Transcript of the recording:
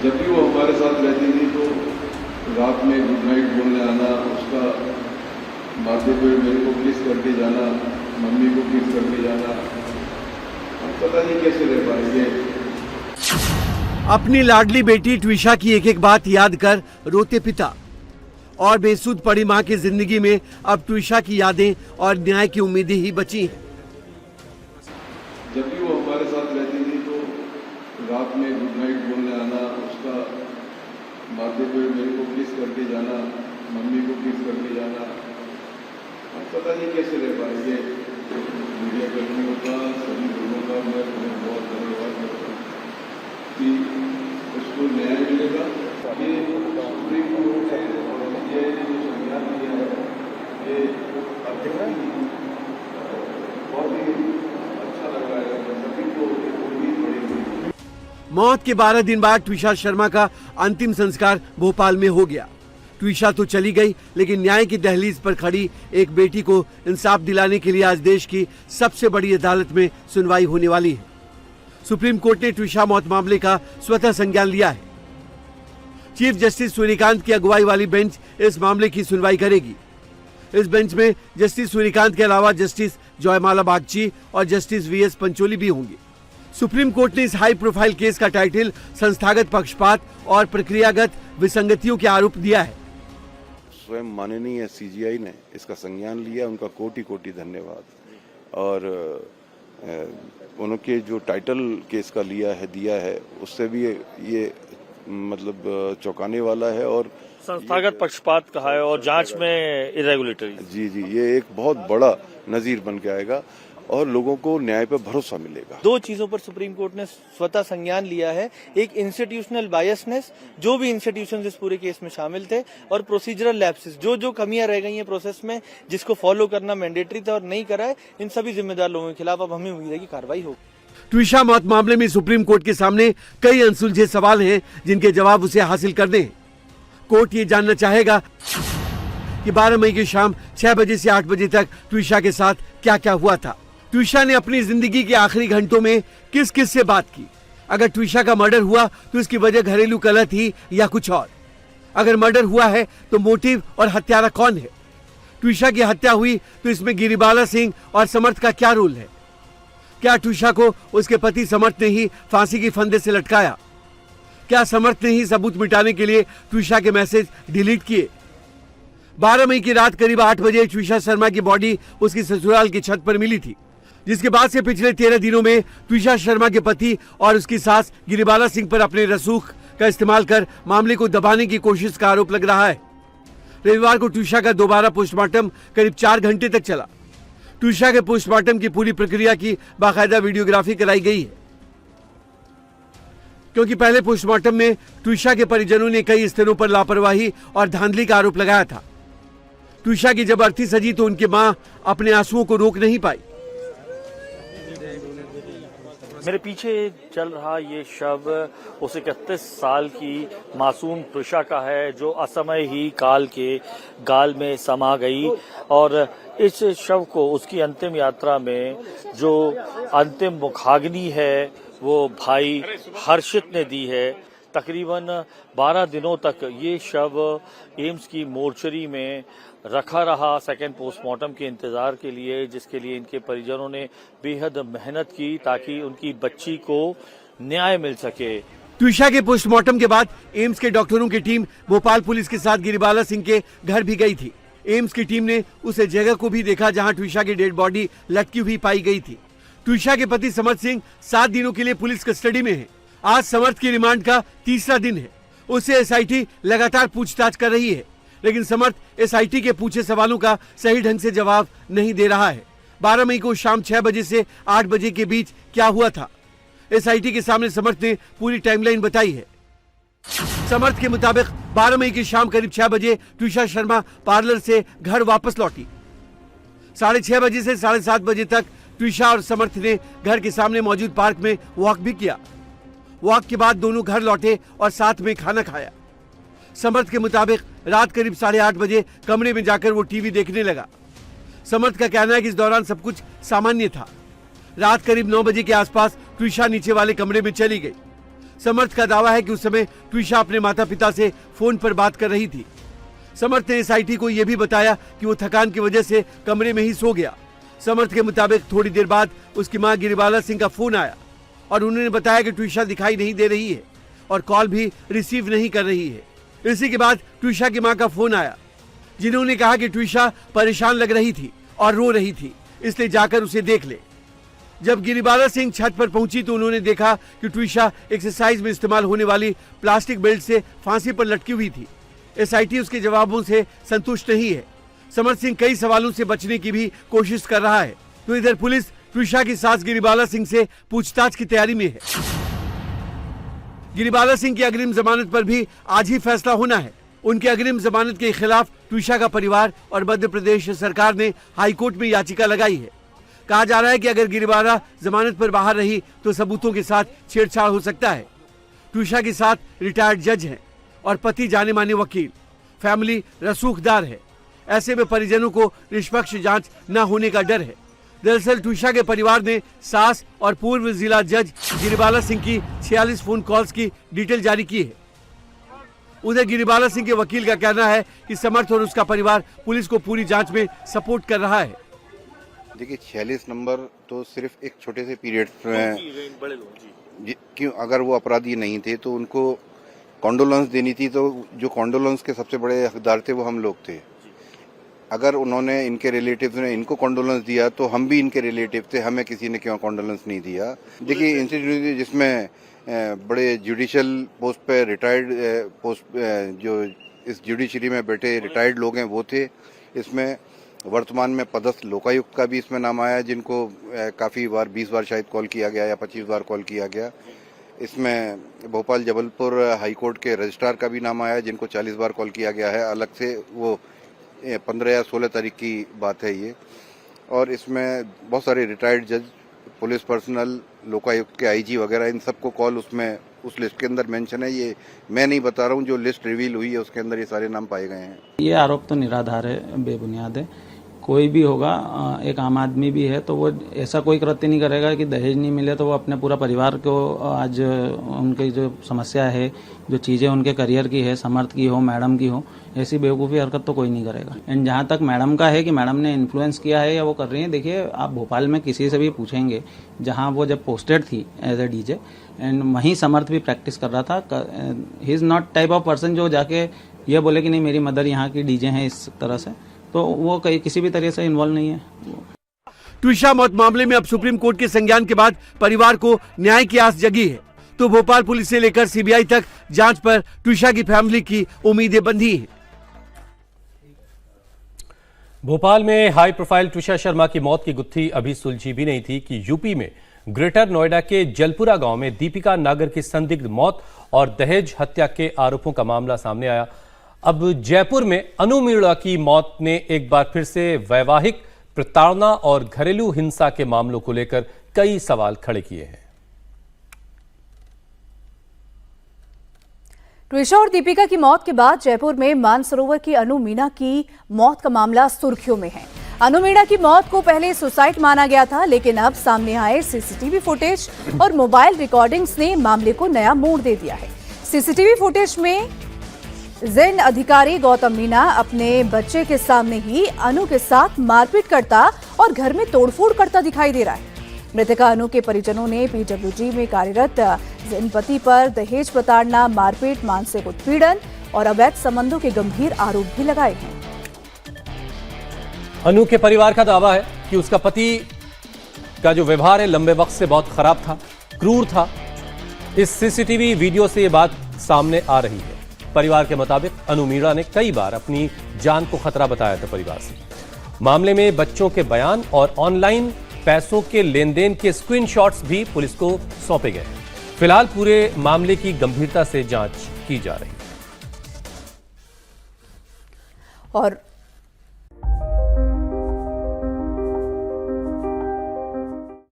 जब भी वो हमारे साथ रहती थी तो रात में गुड नाइट बोलने आना, उसका माथे पे मेरे को किस करके जाना, मम्मी को किस करके जाना, हम पता नहीं कैसे रह पाएंगे। अपनी लाडली बेटी ट्विशा की एक एक बात याद कर रोते पिता और बेसुध पड़ी मां की जिंदगी में अब ट्विशा की यादें और न्याय की उम्मीदें ही बची हैं। जब भी वो हमारे साथ रहती थी तो रात में गुड नाइट बोलने आना, उसका माथे पे मेरे को किस करके जाना, मम्मी को किस करके जाना, हम पता नहीं कैसे रह पाएंगे। मीडिया कर्मियों का, सभी लोगों का मैं तुम्हें बहुत धन्यवाद करता हूँ कि उसको न्याय मिलेगा। ये सुप्रीम कोर्ट ने जो संज्ञान लिया है, ये बहुत ही अच्छा लग रहा है, सभी को उम्मीद बढ़ेगी। मौत के 12 दिन बाद ट्विशा शर्मा का अंतिम संस्कार भोपाल में हो गया। ट्विशा तो चली गई, लेकिन न्याय की दहलीज पर खड़ी एक बेटी को इंसाफ दिलाने के लिए आज देश की सबसे बड़ी अदालत में सुनवाई होने वाली है। सुप्रीम कोर्ट ने ट्विशा मौत मामले का स्वतः संज्ञान लिया है। चीफ जस्टिस सूर्यकांत की अगुवाई वाली बेंच इस मामले की सुनवाई करेगी। इस बेंच में जस्टिस सूर्यकांत के अलावा जस्टिस जयमाला बागची और जस्टिस वीएस पंचोली भी होंगे। सुप्रीम कोर्ट ने इस हाई प्रोफाइल केस का टाइटल संस्थागत पक्षपात और प्रक्रियागत विसंगतियों के आरोप दिया है। स्वयं माननीय सीजीआई ने इसका संज्ञान लिया, उनका कोटि कोटि धन्यवाद। और उनके जो टाइटल केस का दिया है उससे भी ये मतलब चौंकाने वाला है और संस्थागत पक्षपात कहा है और जांच में इरेगुलेटरी। जी ये एक बहुत बड़ा नजीर बन के आएगा और लोगों को न्याय पर भरोसा मिलेगा। दो चीजों पर सुप्रीम कोर्ट ने स्वतः संज्ञान लिया है, एक इंस्टीट्यूशनल बायसनेस, जो भी इंस्टीट्यूशंस इस पूरे केस में शामिल थे, और प्रोसीजरल लैप्सेस, जो कमियां रह गई हैं प्रोसेस में, जिसको फॉलो करना मैंडेटरी था और नहीं करा है, इन सभी जिम्मेदार लोगों के खिलाफ अब हमें उम्मीद है कि कार्रवाई होगी। ट्विशा मौत मामले में सुप्रीम कोर्ट के सामने कई अनसुलझे सवाल हैं, जिनके जवाब उसे हासिल करने हैं। कोर्ट ये जानना चाहेगा कि 12 मई की शाम 6 बजे से 8 बजे तक ट्विशा के साथ क्या क्या हुआ था। ट्विशा ने अपनी जिंदगी के आखिरी घंटों में किस किस से बात की। अगर ट्विशा का मर्डर हुआ तो इसकी वजह घरेलू कलह थी या कुछ और। अगर मर्डर हुआ है तो मोटिव और हत्यारा कौन है। ट्विशा की हत्या हुई तो इसमें गिरिबाला सिंह और समर्थ का क्या रोल है। क्या ट्विशा को उसके पति समर्थ ने ही फांसी की फंदे से लटकाया। क्या समर्थ ने ही सबूत मिटाने के लिए ट्विशा के मैसेज डिलीट किए। 12 मई की रात करीब 8 बजे ट्विशा शर्मा की बॉडी उसकी ससुराल की छत पर मिली थी, जिसके बाद से पिछले 13 दिनों में ट्विशा शर्मा के पति और उसकी सास गिरिबाला सिंह पर अपने रसूख का इस्तेमाल कर मामले को दबाने की कोशिश का आरोप लग रहा है। रविवार को ट्विशा का दोबारा पोस्टमार्टम करीब 4 घंटे तक चला। ट्विशा के पोस्टमार्टम की पूरी प्रक्रिया की बाकायदा वीडियोग्राफी कराई गई है, क्योंकि पहले पोस्टमार्टम में ट्विशा के परिजनों ने कई स्तरों पर लापरवाही और धांधली का आरोप लगाया था। ट्विशा की जब अर्थी सजी तो उनकी मां अपने आंसुओं को रोक नहीं पाई। मेरे पीछे चल रहा ये शव उस 31 साल की मासूम ट्विशा का है, जो असमय ही काल के गाल में समा गई। और इस शव को उसकी अंतिम यात्रा में जो अंतिम मुखाग्नि है वो भाई हर्षित ने दी है। तकरीबन 12 दिनों तक ये शव एम्स की मोर्चरी में रखा रहा सेकेंड पोस्टमार्टम के इंतजार के लिए, जिसके लिए इनके परिजनों ने बेहद मेहनत की ताकि उनकी बच्ची को न्याय मिल सके। ट्विशा के पोस्टमार्टम के बाद एम्स के डॉक्टरों की टीम भोपाल पुलिस के साथ गिरिबाला सिंह के घर भी गई थी। एम्स की टीम ने उस जगह को भी देखा जहां ट्विशा की डेड बॉडी लटकी हुई पाई गई थी। ट्विशा के पति समर्थ सिंह 7 दिनों के लिए पुलिस कस्टडी में है। आज समर्थ की रिमांड का 3रा दिन है। उससे एसआईटी लगातार पूछताछ कर रही है, लेकिन समर्थ एसआईटी के पूछे सवालों का सही ढंग से जवाब नहीं दे रहा है। 12 मई को शाम 6 बजे से 8 बजे के बीच क्या हुआ था, एसआईटी के सामने समर्थ ने पूरी टाइमलाइन बताई है। समर्थ के मुताबिक 12 मई की शाम करीब 6 बजे ट्विशा शर्मा पार्लर से घर वापस लौटी। 6:30 बजे से 7:30 बजे तक ट्विशा और समर्थ ने घर के सामने मौजूद पार्क में वॉक भी किया। वॉक के बाद दोनों घर लौटे और साथ में खाना खाया। समर्थ के मुताबिक रात करीब 8:30 बजे कमरे में जाकर वो टीवी देखने लगा। समर्थ का कहना है कि इस दौरान सब कुछ सामान्य था। रात करीब 9 बजे के आसपास ट्विशा नीचे वाले कमरे में चली गई। समर्थ का दावा है कि उस समय ट्विशा अपने माता पिता से फोन पर बात कर रही थी। समर्थ ने एसआईटी को यह भी बताया कि वो थकान की वजह से कमरे में ही सो गया। समर्थ के मुताबिक थोड़ी देर बाद उसकी मां गिरिबाला सिंह का फोन आया और उन्होंने बताया कि ट्विशा दिखाई नहीं दे रही है और कॉल भी रिसीव नहीं कर रही है। इसी के बाद ट्विशा की मां का फोन आया, जिन्होंने कहा कि ट्विशा परेशान लग रही थी और रो रही थी, इसलिए जाकर उसे देख ले। जब गिरिबाला सिंह छत पर पहुंची तो उन्होंने देखा कि ट्विशा एक्सरसाइज में इस्तेमाल होने वाली प्लास्टिक बेल्ट से फांसी पर लटकी हुई थी। एसआईटी उसके जवाबों से संतुष्ट नहीं है। समर्थ सिंह कई सवालों से बचने की भी कोशिश कर रहा है, तो इधर पुलिस ट्विशा की सास गिरिबाला सिंह से पूछताछ की तैयारी में है। गिरिबाला सिंह की अग्रिम जमानत पर भी आज ही फैसला होना है। उनकी अग्रिम जमानत के खिलाफ ट्विशा का परिवार और मध्य प्रदेश सरकार ने हाईकोर्ट में याचिका लगाई है। कहा जा रहा है कि अगर गिरिबाला जमानत पर बाहर रही तो सबूतों के साथ छेड़छाड़ हो सकता है। ट्विशा के साथ रिटायर्ड जज हैं और पति जाने माने वकील, फैमिली रसूखदार है। ऐसे में परिजनों को निष्पक्ष जांच न होने का डर है। दरअसल ट्विशा के परिवार ने सास और पूर्व जिला जज गिरिबाला सिंह की 46 फोन कॉल्स की डिटेल जारी की है। उधर गिरिबाला सिंह के वकील का कहना है कि समर्थ और उसका परिवार पुलिस को पूरी जांच में सपोर्ट कर रहा है। देखिए 46 नंबर तो सिर्फ एक छोटे से पीरियड में क्यों, अगर वो अपराधी नहीं थे तो उनको कॉन्डोलेंस देनी थी, तो जो कॉन्डोलेंस के सबसे बड़े हकदार थे वो हम लोग थे। अगर उन्होंने इनके रिलेटिव्स ने इनको कॉन्डोलेंस दिया तो हम भी इनके रिलेटिव थे, हमें किसी ने क्यों कॉन्डोलेंस नहीं दिया। देखिए इंस्टीट्यूट जिसमें बड़े जुडिशियल पोस्ट पे रिटायर्ड पोस्ट जो इस जुडिशरी में बैठे रिटायर्ड लोग हैं वो थे। इसमें वर्तमान में पदस्थ लोकायुक्त का भी इसमें नाम आया, जिनको काफ़ी बार 20 बार शायद कॉल किया गया या 25 बार कॉल किया गया। इसमें भोपाल जबलपुर हाईकोर्ट के रजिस्ट्रार का भी नाम आया, जिनको 40 बार कॉल किया गया है अलग से। वो 15 या 16 तारीख की बात है ये। और इसमें बहुत सारे रिटायर्ड जज, पुलिस पर्सनल, लोकायुक्त के आईजी वगैरह, इन सबको कॉल उसमें उस लिस्ट के अंदर मेंशन है। ये मैं नहीं बता रहा हूँ, जो लिस्ट रिवील हुई है उसके अंदर ये सारे नाम पाए गए हैं। ये आरोप तो निराधार है, बेबुनियाद है। कोई भी होगा, एक आम आदमी भी है तो वो ऐसा कोई कृत्य नहीं करेगा कि दहेज नहीं मिले तो वो अपने पूरा परिवार को आज उनकी जो समस्या है, जो चीज़ें उनके करियर की है, समर्थ की हो, मैडम की हो, ऐसी बेवकूफ़ी हरकत तो कोई नहीं करेगा। एंड जहाँ तक मैडम का है कि मैडम ने इन्फ्लुएंस किया है या वो कर रही है, देखिए आप भोपाल में किसी से भी पूछेंगे, जहाँ वो जब पोस्टेड थी एज ए डीजे एंड वहीं समर्थ भी प्रैक्टिस कर रहा था। He is not type of person जो जाके ये बोले कि नहीं मेरी मदर यहाँ की डीजे हैं इस तरह से, तो वो किसी भी तरह से इन्वॉल्व नहीं है। ट्विशा मौत मामले में अब सुप्रीम कोर्ट के संज्ञान के बाद परिवार को न्याय की आस जगी है, तो भोपाल पुलिस से लेकर सीबीआई तक जांच पर ट्विशा की फैमिली की उम्मीदें बंधी हैं। भोपाल में हाई प्रोफाइल ट्विशा शर्मा की मौत की गुत्थी अभी सुलझी भी नहीं थी कि यूपी में ग्रेटर नोएडा के जलपुरा गांव में दीपिका नागर की संदिग्ध मौत और दहेज हत्या के आरोपों का मामला सामने आया। अब जयपुर में अनु मीणा की मौत ने एक बार फिर से वैवाहिक प्रताड़ना और घरेलू हिंसा के मामलों को लेकर कई सवाल खड़े किए हैं। ट्विशा और दीपिका की मौत के बाद जयपुर में मानसरोवर की अनु मीणा की मौत का मामला सुर्खियों में है। अनु मीणा की मौत को पहले सुसाइड माना गया था, लेकिन अब सामने आए सीसीटीवी फुटेज और मोबाइल रिकॉर्डिंग्स ने मामले को नया मोड़ दे दिया है। सीसीटीवी फुटेज में जेन अधिकारी गौतम मीणा अपने बच्चे के सामने ही अनु के साथ मारपीट करता और घर में तोड़फोड़ करता दिखाई दे रहा है। मृतका अनु के परिजनों ने पीडब्ल्यूडी में कार्यरत जेन पति पर दहेज प्रताड़ना, मारपीट, मानसिक उत्पीड़न और अवैध संबंधों के गंभीर आरोप भी लगाए हैं। अनु के परिवार का दावा है कि उसका पति का जो व्यवहार है लंबे वक्त से बहुत खराब था, क्रूर था। इस सीसीटीवी वीडियो से ये बात सामने आ रही है। परिवार के मुताबिक अनु मीणा ने कई बार अपनी जान को खतरा बताया था परिवार से। मामले में बच्चों के बयान और ऑनलाइन पैसों के लेन देन के स्क्रीनशॉट्स भी पुलिस को सौंपे गए। फिलहाल पूरे मामले की गंभीरता से जांच की जा रही है। और